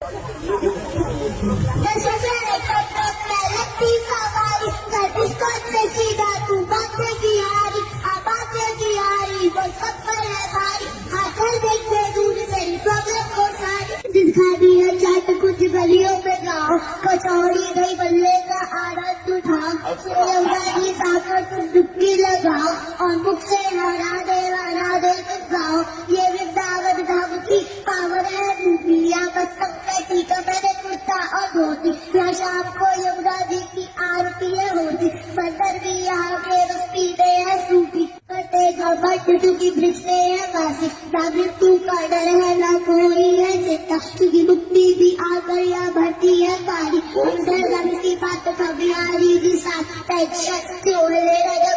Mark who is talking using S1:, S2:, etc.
S1: लगती सवारी से सीधा तू बातें की हारी बातें की हारी वो सब पर है भारी आकर देखते दूर से प्रॉब्लम को सारी जिसका दिया चाट कुछ गलियों पे गाओ कचौड़ी दही बल्ले का आनंद उठाओ की ताकत कुछ डुबकी लगाओ और मुख से हरा दे गाओ ये वृंदावन धाम की पावर है दुनिया बस कपड़े मैंने कुर्ता और धोती यहाँ शाम को यमुना जी की आरती है होती बंदर भी यहाँ के बस पीते हैं सूखी कटेगा बट की ब्रिज में है वासी ना मृत्यु का डर है ना कोई है चिंता क्योंकि मुक्ति भी आकर यहाँ भरती है पारी सी बात कभी आ रही जी साथ टेंशन क्यों ले